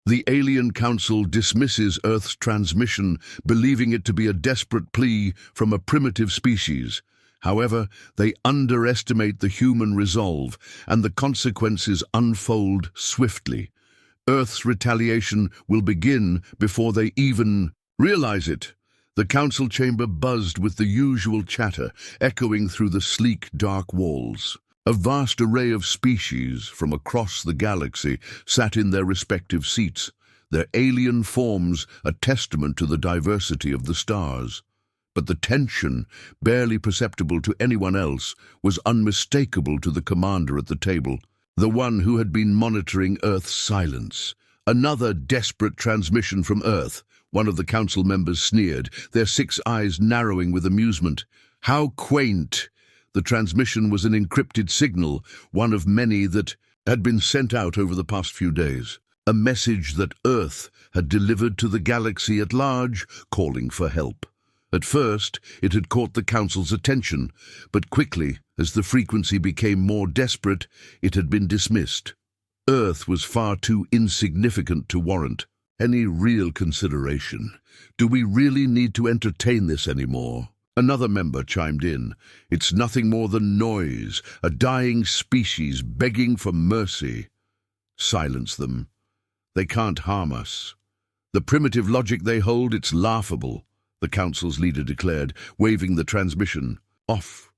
The alien council dismisses Earth's transmission, believing it to be a desperate plea from a primitive species. However, they underestimate the human resolve, and the consequences unfold swiftly. Earth's retaliation will begin before they even realize it. The council chamber buzzed with the usual chatter, echoing through the sleek, dark walls. A vast array of species from across the galaxy sat in their respective seats, their alien forms a testament to the diversity of the stars. But the tension, barely perceptible to anyone else, was unmistakable to the commander at the table, the one who had been monitoring Earth's silence. Another desperate transmission from Earth, one of the council members sneered, their 6 eyes narrowing with amusement. How quaint! The transmission was an encrypted signal, one of many that had been sent out over the past few days. A message that Earth had delivered to the galaxy at large, calling for help. At first, it had caught the council's attention, but quickly, as the frequency became more desperate, it had been dismissed. Earth was far too insignificant to warrant any real consideration. Do we really need to entertain this anymore? Another member chimed in. It's nothing more than noise, a dying species begging for mercy. Silence them. They can't harm us. The primitive logic they hold, it's laughable, the council's leader declared, waving the transmission off.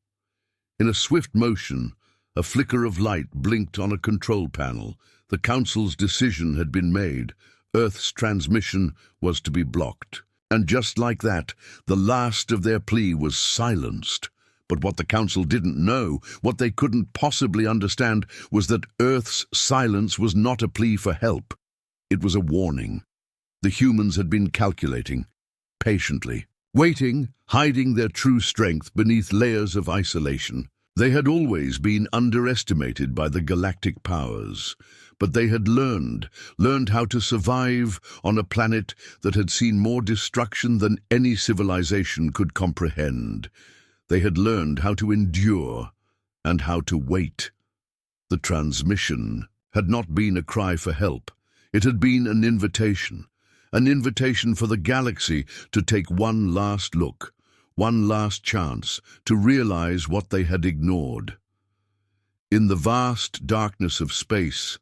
In a swift motion, a flicker of light blinked on a control panel. The council's decision had been made. Earth's transmission was to be blocked. And just like that, the last of their plea was silenced. But what the council didn't know, what they couldn't possibly understand, was that Earth's silence was not a plea for help. It was a warning. The humans had been calculating, patiently, waiting, hiding their true strength beneath layers of isolation. They had always been underestimated by the galactic powers, but they had learned how to survive on a planet that had seen more destruction than any civilization could comprehend. They had learned how to endure and how to wait. The transmission had not been a cry for help. It had been an invitation for the galaxy to take one last look, one last chance to realize what they had ignored. In the vast darkness of space,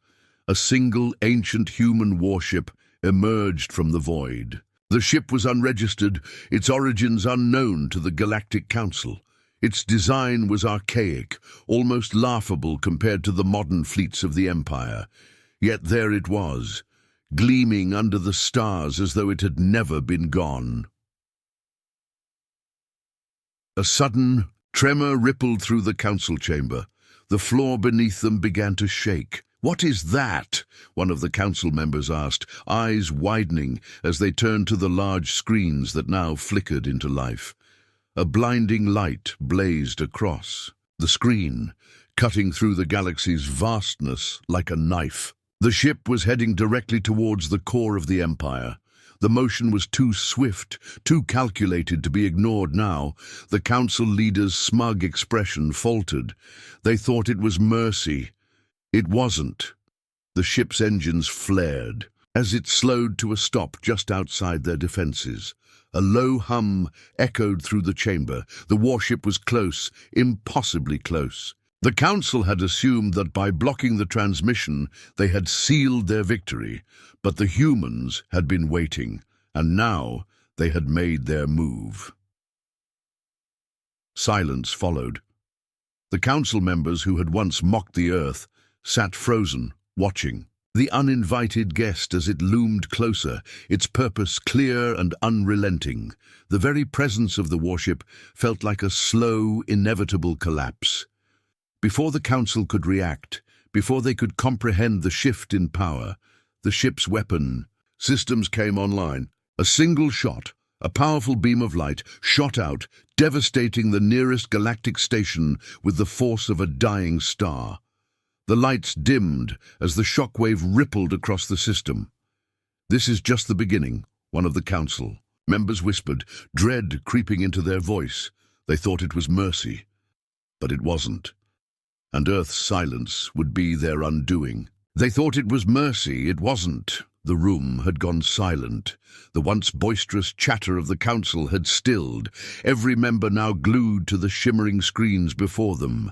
a single ancient human warship emerged from the void. The ship was unregistered, its origins unknown to the Galactic Council. Its design was archaic, almost laughable compared to the modern fleets of the Empire. Yet there it was, gleaming under the stars as though it had never been gone. A sudden tremor rippled through the council chamber. The floor beneath them began to shake. "What is that?" one of the council members asked, eyes widening as they turned to the large screens that now flickered into life. A blinding light blazed across the screen, cutting through the galaxy's vastness like a knife. The ship was heading directly towards the core of the Empire. The motion was too swift, too calculated to be ignored now. The council leader's smug expression faltered. They thought it was mercy. It wasn't. The ship's engines flared as it slowed to a stop just outside their defenses. A low hum echoed through the chamber. The warship was close, impossibly close. The council had assumed that by blocking the transmission, they had sealed their victory, but the humans had been waiting, and now they had made their move. Silence followed. The council members who had once mocked the Earth sat frozen, watching. The uninvited guest as it loomed closer, its purpose clear and unrelenting. The very presence of the warship felt like a slow, inevitable collapse. Before the council could react, before they could comprehend the shift in power, the ship's weapon systems came online. A single shot, a powerful beam of light, shot out, devastating the nearest galactic station with the force of a dying star. The lights dimmed as the shockwave rippled across the system. "This is just the beginning," one of the council members whispered, dread creeping into their voice. They thought it was mercy, but it wasn't. And Earth's silence would be their undoing. They thought it was mercy, it wasn't. The room had gone silent. The once boisterous chatter of the council had stilled, every member now glued to the shimmering screens before them.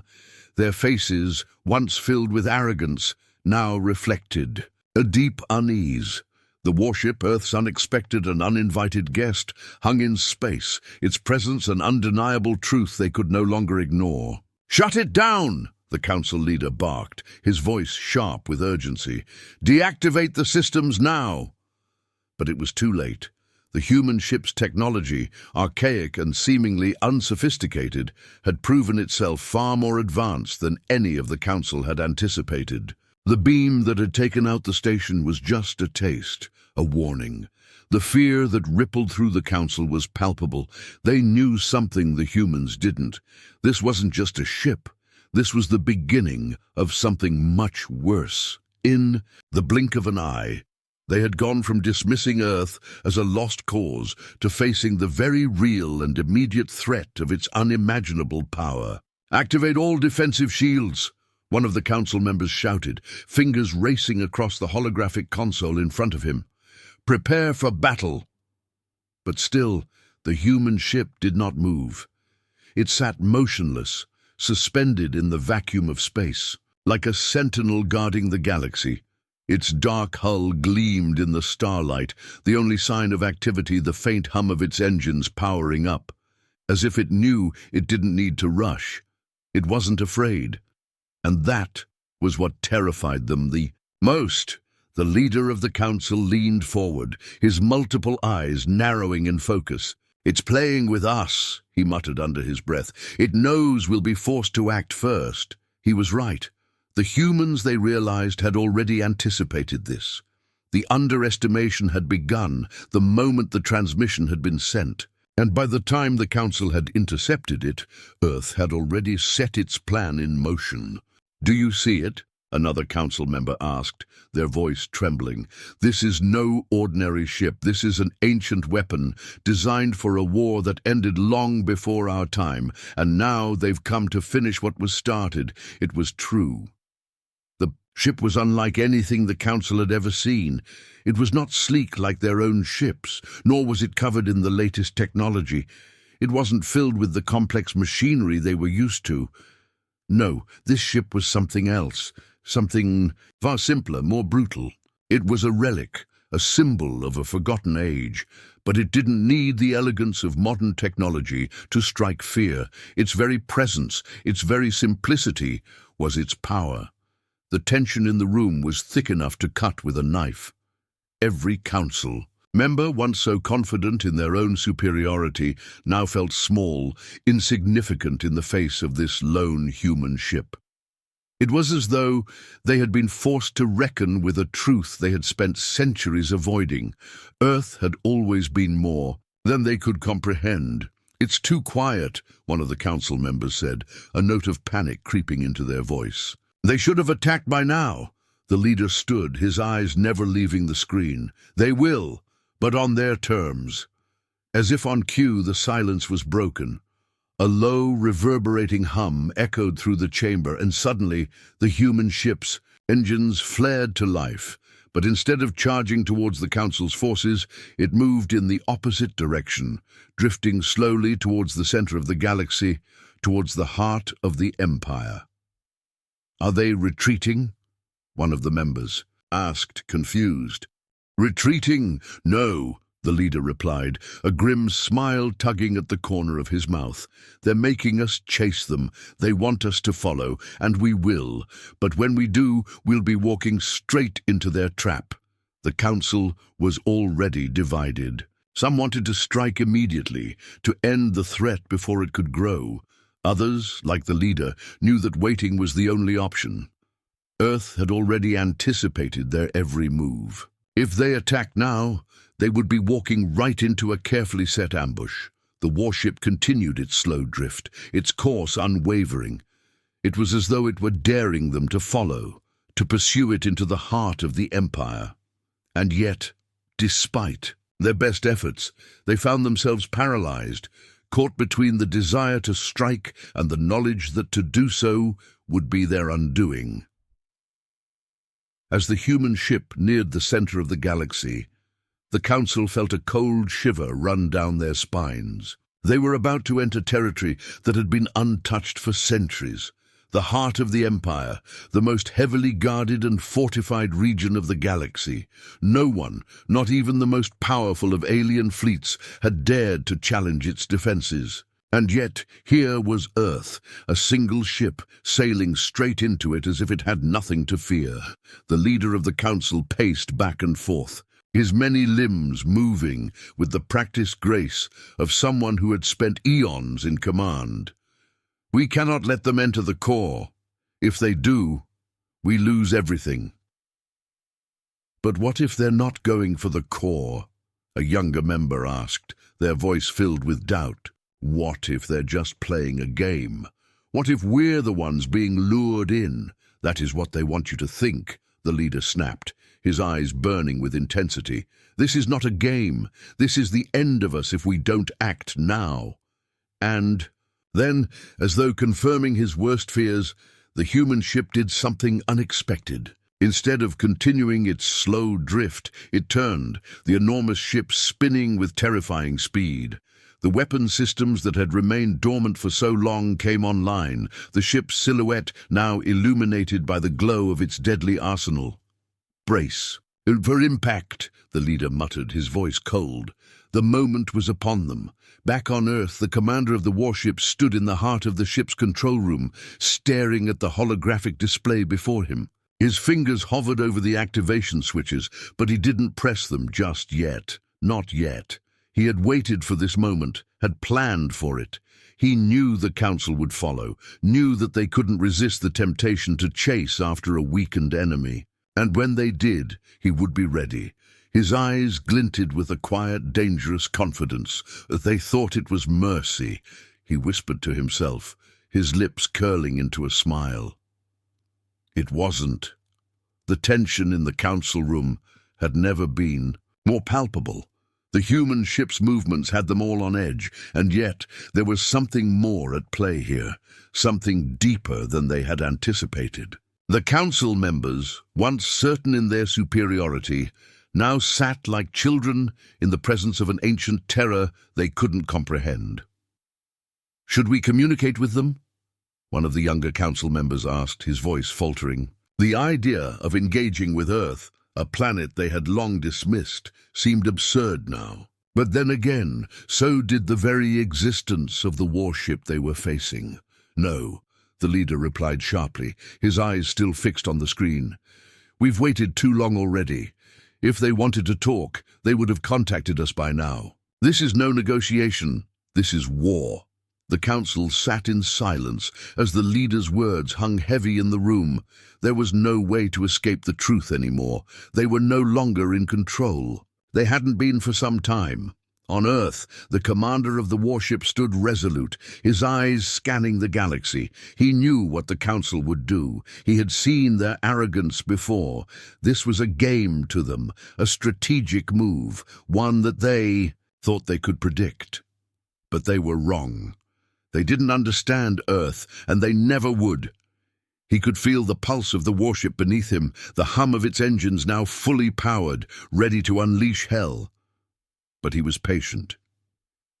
Their faces, once filled with arrogance, now reflected a deep unease. The warship, Earth's unexpected and uninvited guest, hung in space, its presence an undeniable truth they could no longer ignore. "Shut it down!" the council leader barked, his voice sharp with urgency. "Deactivate the systems now!" But it was too late. The human ship's technology, archaic and seemingly unsophisticated, had proven itself far more advanced than any of the council had anticipated. The beam that had taken out the station was just a taste, a warning. The fear that rippled through the council was palpable. They knew something the humans didn't. This wasn't just a ship. This was the beginning of something much worse. In the blink of an eye, they had gone from dismissing Earth as a lost cause to facing the very real and immediate threat of its unimaginable power. "Activate all defensive shields," one of the council members shouted, fingers racing across the holographic console in front of him. "Prepare for battle." But still, the human ship did not move. It sat motionless, suspended in the vacuum of space, like a sentinel guarding the galaxy. Its dark hull gleamed in the starlight, the only sign of activity the faint hum of its engines powering up. As if it knew it didn't need to rush. It wasn't afraid. And that was what terrified them the most. The leader of the council leaned forward, his multiple eyes narrowing in focus. "It's playing with us," he muttered under his breath. "It knows we'll be forced to act first." He was right. The humans, they realized, had already anticipated this. The underestimation had begun the moment the transmission had been sent. And by the time the council had intercepted it, Earth had already set its plan in motion. "Do you see it?" another council member asked, their voice trembling. "This is no ordinary ship. This is an ancient weapon, designed for a war that ended long before our time, and now they've come to finish what was started." It was true. The ship was unlike anything the council had ever seen. It was not sleek like their own ships, nor was it covered in the latest technology. It wasn't filled with the complex machinery they were used to. No, this ship was something else. Something far simpler, more brutal. It was a relic, a symbol of a forgotten age, but it didn't need the elegance of modern technology to strike fear. Its very presence, its very simplicity, was its power. The tension in the room was thick enough to cut with a knife. Every council member, once so confident in their own superiority, now felt small, insignificant in the face of this lone human ship. It was as though they had been forced to reckon with a truth they had spent centuries avoiding. Earth had always been more than they could comprehend. "It's too quiet," one of the council members said, a note of panic creeping into their voice. "They should have attacked by now." The leader stood, his eyes never leaving the screen. "They will, but on their terms." As if on cue, the silence was broken. A low, reverberating hum echoed through the chamber, and suddenly the human ship's engines flared to life. But instead of charging towards the council's forces, it moved in the opposite direction, drifting slowly towards the center of the galaxy, towards the heart of the Empire. "Are they retreating?" one of the members asked, confused. "Retreating? No," the leader replied, a grim smile tugging at the corner of his mouth. "They're making us chase them. They want us to follow, and we will. But when we do, we'll be walking straight into their trap." The council was already divided. Some wanted to strike immediately, to end the threat before it could grow. Others, like the leader, knew that waiting was the only option. Earth had already anticipated their every move. If they attacked now, they would be walking right into a carefully set ambush. The warship continued its slow drift, its course unwavering. It was as though it were daring them to follow, to pursue it into the heart of the Empire. And yet, despite their best efforts, they found themselves paralyzed, caught between the desire to strike and the knowledge that to do so would be their undoing. As the human ship neared the center of the galaxy, the Council felt a cold shiver run down their spines. They were about to enter territory that had been untouched for centuries, the heart of the Empire, the most heavily guarded and fortified region of the galaxy. No one, not even the most powerful of alien fleets, had dared to challenge its defenses. And yet, here was Earth, a single ship, sailing straight into it as if it had nothing to fear. The leader of the Council paced back and forth, his many limbs moving with the practiced grace of someone who had spent eons in command. "We cannot let them enter the core. If they do, we lose everything." "But what if they're not going for the core?" a younger member asked, their voice filled with doubt. "What if they're just playing a game? What if we're the ones being lured in?" "That is what they want you to think," the leader snapped, his eyes burning with intensity. "This is not a game. This is the end of us if we don't act now." And then, as though confirming his worst fears, the human ship did something unexpected. Instead of continuing its slow drift, it turned, the enormous ship spinning with terrifying speed. The weapon systems that had remained dormant for so long came online, the ship's silhouette now illuminated by the glow of its deadly arsenal. "Brace for impact," the leader muttered, his voice cold. The moment was upon them. Back on Earth, the commander of the warship stood in the heart of the ship's control room, staring at the holographic display before him. His fingers hovered over the activation switches, but he didn't press them just yet. Not yet. He had waited for this moment, had planned for it. He knew the Council would follow, knew that they couldn't resist the temptation to chase after a weakened enemy. And when they did, he would be ready. His eyes glinted with a quiet, dangerous confidence. They thought it was mercy, he whispered to himself, his lips curling into a smile. It wasn't. The tension in the Council room had never been more palpable. The human ship's movements had them all on edge, and yet there was something more at play here, something deeper than they had anticipated. The Council members, once certain in their superiority, now sat like children in the presence of an ancient terror they couldn't comprehend. "Should we communicate with them?" one of the younger Council members asked, his voice faltering. The idea of engaging with Earth, a planet they had long dismissed, seemed absurd now. But then again, so did the very existence of the warship they were facing. "No," the leader replied sharply, his eyes still fixed on the screen. "We've waited too long already. If they wanted to talk, they would have contacted us by now. This is no negotiation. This is war." The Council sat in silence as the leader's words hung heavy in the room. There was no way to escape the truth anymore. They were no longer in control. They hadn't been for some time. On Earth, the commander of the warship stood resolute, his eyes scanning the galaxy. He knew what the Council would do. He had seen their arrogance before. This was a game to them, a strategic move, one that they thought they could predict. But they were wrong. They didn't understand Earth, and they never would. He could feel the pulse of the warship beneath him, the hum of its engines now fully powered, ready to unleash hell. But he was patient.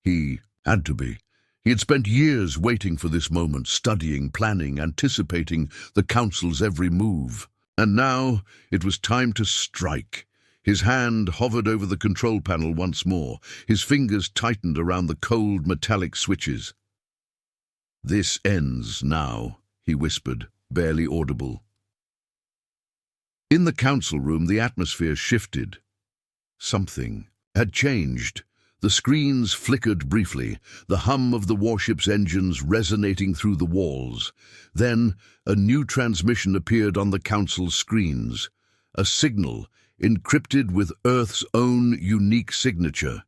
He had to be. He had spent years waiting for this moment, studying, planning, anticipating the Council's every move. And now it was time to strike. His hand hovered over the control panel once more. His fingers tightened around the cold metallic switches. "This ends now," he whispered, barely audible. In the Council room, the atmosphere shifted. Something had changed. The screens flickered briefly, the hum of the warship's engines resonating through the walls. Then a new transmission appeared on the Council's screens, a signal encrypted with Earth's own unique signature.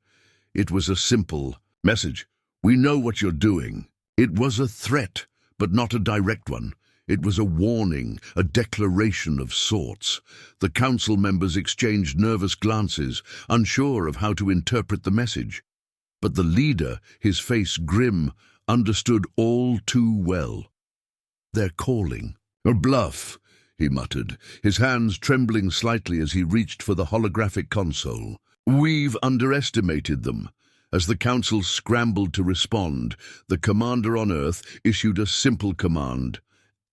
It was a simple message. "We know what you're doing." It was a threat, but not a direct one. It was a warning, a declaration of sorts. The Council members exchanged nervous glances, unsure of how to interpret the message. But the leader, his face grim, understood all too well. "They're calling." "A bluff," he muttered, his hands trembling slightly as he reached for the holographic console. "We've underestimated them." As the Council scrambled to respond, the commander on Earth issued a simple command.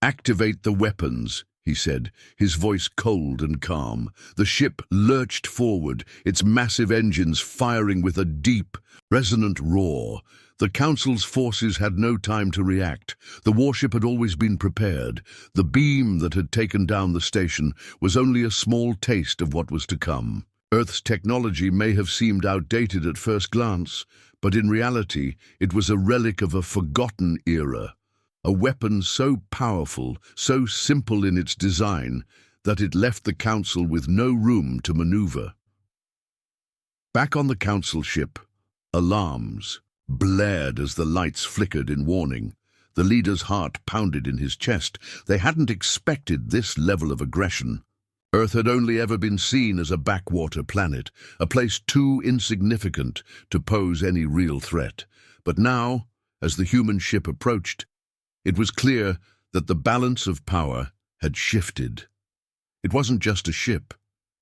"Activate the weapons," he said, his voice cold and calm. The ship lurched forward, its massive engines firing with a deep, resonant roar. The Council's forces had no time to react. The warship had always been prepared. The beam that had taken down the station was only a small taste of what was to come. Earth's technology may have seemed outdated at first glance, but in reality it was a relic of a forgotten era. A weapon so powerful, so simple in its design, that it left the Council with no room to maneuver. Back on the Council ship, alarms blared as the lights flickered in warning. The leader's heart pounded in his chest. They hadn't expected this level of aggression. Earth had only ever been seen as a backwater planet, a place too insignificant to pose any real threat. But now, as the human ship approached, it was clear that the balance of power had shifted. It wasn't just a ship.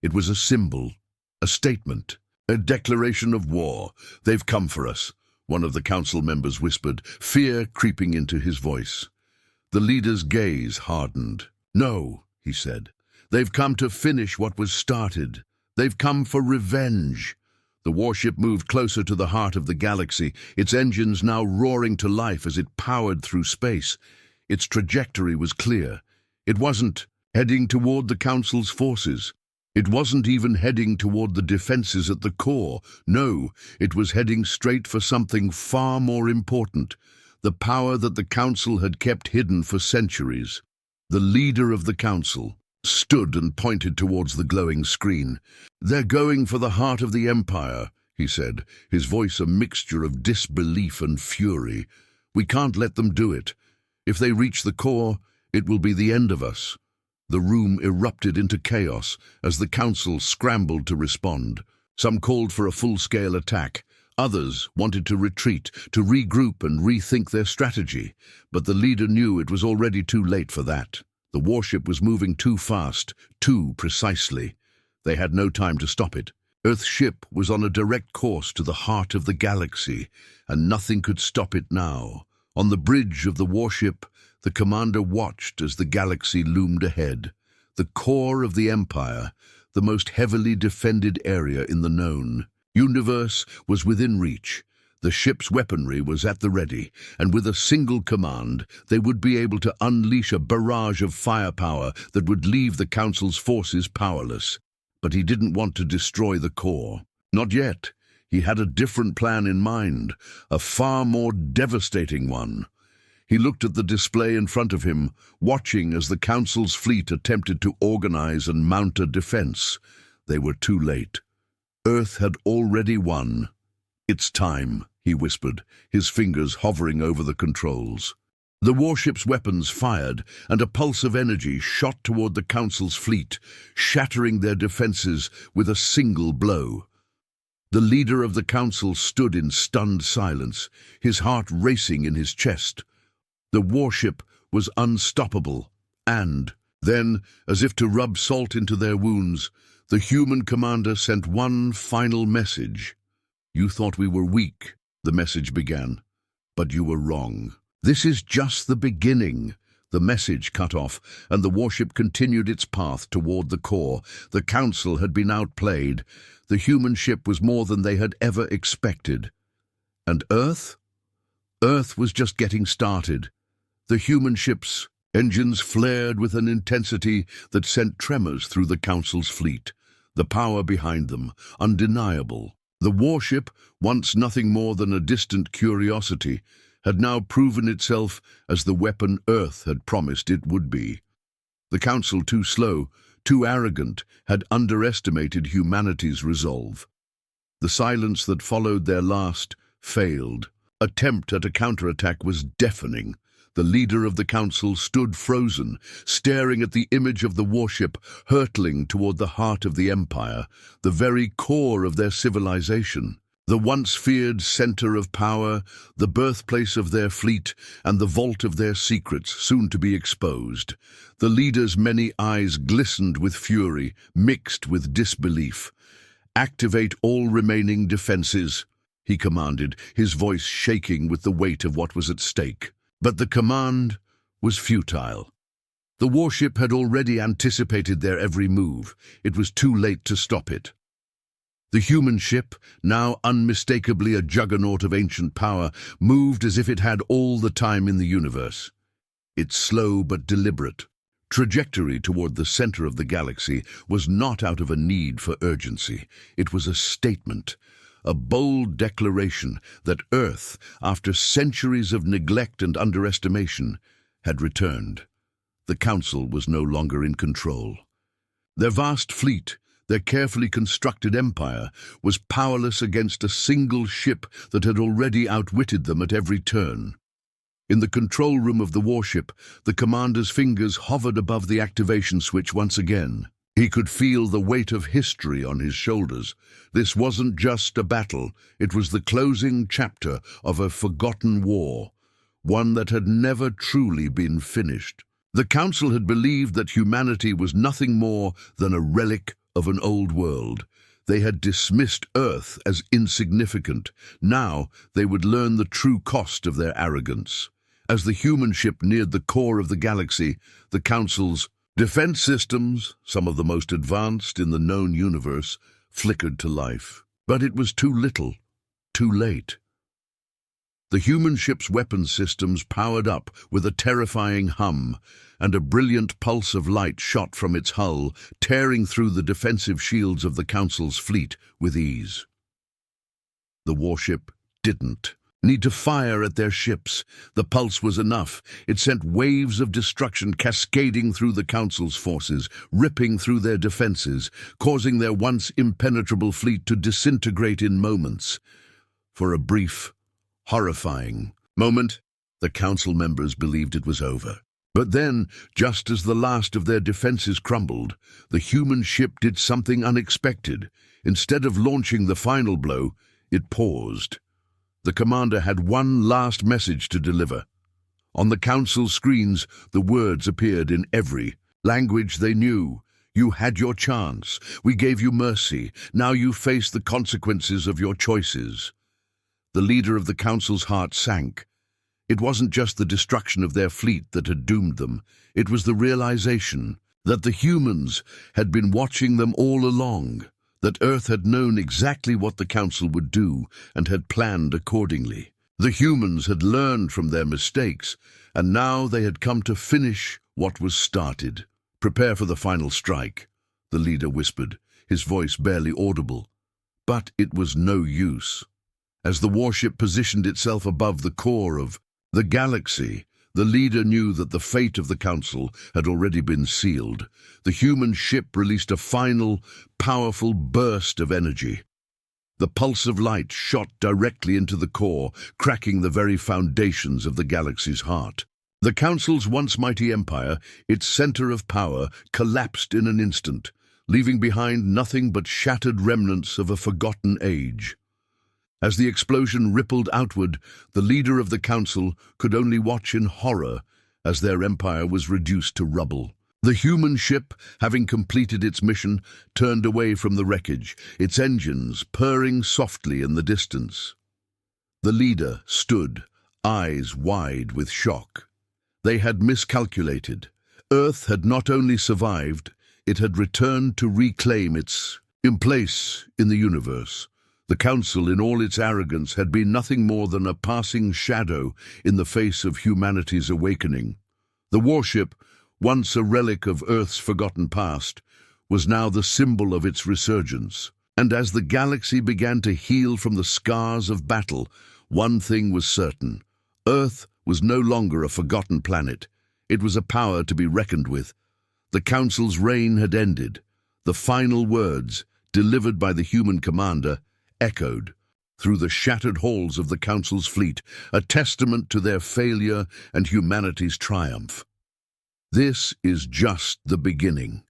It was a symbol, a statement, a declaration of war. "They've come for us," one of the Council members whispered, fear creeping into his voice. The leader's gaze hardened. "No," he said. "They've come to finish what was started. They've come for revenge." The warship moved closer to the heart of the galaxy, its engines now roaring to life as it powered through space. Its trajectory was clear. It wasn't heading toward the Council's forces. It wasn't even heading toward the defenses at the core. No, it was heading straight for something far more important, the power that the Council had kept hidden for centuries. The leader of the Council stood and pointed towards the glowing screen. "They're going for the heart of the Empire," he said, his voice a mixture of disbelief and fury. "We can't let them do it. If they reach the core, it will be the end of us." The room erupted into chaos as the Council scrambled to respond. Some called for a full-scale attack. Others wanted to retreat, to regroup and rethink their strategy. But the leader knew it was already too late for that. The warship was moving too fast, too precisely. They had no time to stop it. Earth's ship was on a direct course to the heart of the galaxy, and nothing could stop it now. On the bridge of the warship, the commander watched as the galaxy loomed ahead. The core of the Empire, the most heavily defended area in the known universe, was within reach. The ship's weaponry was at the ready, and with a single command, they would be able to unleash a barrage of firepower that would leave the Council's forces powerless. But he didn't want to destroy the core. Not yet. He had a different plan in mind, a far more devastating one. He looked at the display in front of him, watching as the Council's fleet attempted to organize and mount a defense. They were too late. Earth had already won. "It's time," he whispered, his fingers hovering over the controls. The warship's weapons fired, and a pulse of energy shot toward the Council's fleet, shattering their defenses with a single blow. The leader of the Council stood in stunned silence, his heart racing in his chest. The warship was unstoppable, and then, as if to rub salt into their wounds, the human commander sent one final message. "You thought we were weak," the message began, "but you were wrong. This is just the beginning." The message cut off, and the warship continued its path toward the core. The Council had been outplayed. The human ship was more than they had ever expected. And Earth? Earth was just getting started. The human ship's engines flared with an intensity that sent tremors through the Council's fleet. The power behind them, undeniable. The warship, once nothing more than a distant curiosity, had now proven itself as the weapon Earth had promised it would be. The Council, too slow, too arrogant, had underestimated humanity's resolve. The silence that followed their last failed. Attempt at a counterattack was deafening. The leader of the Council stood frozen, staring at the image of the warship hurtling toward the heart of the Empire, the very core of their civilization. The once feared center of power, the birthplace of their fleet, and the vault of their secrets, soon to be exposed. The leader's many eyes glistened with fury, mixed with disbelief. "Activate all remaining defenses," he commanded, his voice shaking with the weight of what was at stake. But the command was futile. The warship had already anticipated their every move. It was too late to stop it. The human ship, now unmistakably a juggernaut of ancient power, moved as if it had all the time in the universe. Its slow but deliberate trajectory toward the center of the galaxy was not out of a need for urgency. It was a statement, a bold declaration that Earth, after centuries of neglect and underestimation, had returned. The Council was no longer in control. Their vast fleet, their carefully constructed empire, was powerless against a single ship that had already outwitted them at every turn. In the control room of the warship, the commander's fingers hovered above the activation switch once again. He could feel the weight of history on his shoulders. This wasn't just a battle, it was the closing chapter of a forgotten war, one that had never truly been finished. The Council had believed that humanity was nothing more than a relic of an old world. They had dismissed Earth as insignificant. Now they would learn the true cost of their arrogance. As the human ship neared the core of the galaxy, the Council's defense systems, some of the most advanced in the known universe, flickered to life. But it was too little, too late. The human ship's weapons systems powered up with a terrifying hum, and a brilliant pulse of light shot from its hull, tearing through the defensive shields of the Council's fleet with ease. The warship didn't need to fire at their ships. The pulse was enough. It sent waves of destruction cascading through the Council's forces, ripping through their defenses, causing their once impenetrable fleet to disintegrate in moments. For a brief, horrifying moment, the Council members believed it was over. But then, just as the last of their defenses crumbled, the human ship did something unexpected. Instead of launching the final blow, it paused. The commander had one last message to deliver. On the Council screens, the words appeared in every language they knew. "You had your chance. We gave you mercy. Now you face the consequences of your choices." The leader of the Council's heart sank. It wasn't just the destruction of their fleet that had doomed them. It was the realization that the humans had been watching them all along, that Earth had known exactly what the Council would do and had planned accordingly. The humans had learned from their mistakes, and now they had come to finish what was started. "Prepare for the final strike," the leader whispered, his voice barely audible. But it was no use. As the warship positioned itself above the core of the galaxy, the leader knew that the fate of the Council had already been sealed. The human ship released a final, powerful burst of energy. The pulse of light shot directly into the core, cracking the very foundations of the galaxy's heart. The Council's once mighty empire, its center of power, collapsed in an instant, leaving behind nothing but shattered remnants of a forgotten age. As the explosion rippled outward, the leader of the Council could only watch in horror as their empire was reduced to rubble. The human ship, having completed its mission, turned away from the wreckage, its engines purring softly in the distance. The leader stood, eyes wide with shock. They had miscalculated. Earth had not only survived, it had returned to reclaim its place in the universe. The Council, in all its arrogance, had been nothing more than a passing shadow in the face of humanity's awakening. The warship, once a relic of Earth's forgotten past, was now the symbol of its resurgence. And as the galaxy began to heal from the scars of battle, one thing was certain. Earth was no longer a forgotten planet. It was a power to be reckoned with. The Council's reign had ended. The final words, delivered by the human commander, echoed through the shattered halls of the Council's fleet, a testament to their failure and humanity's triumph. This is just the beginning.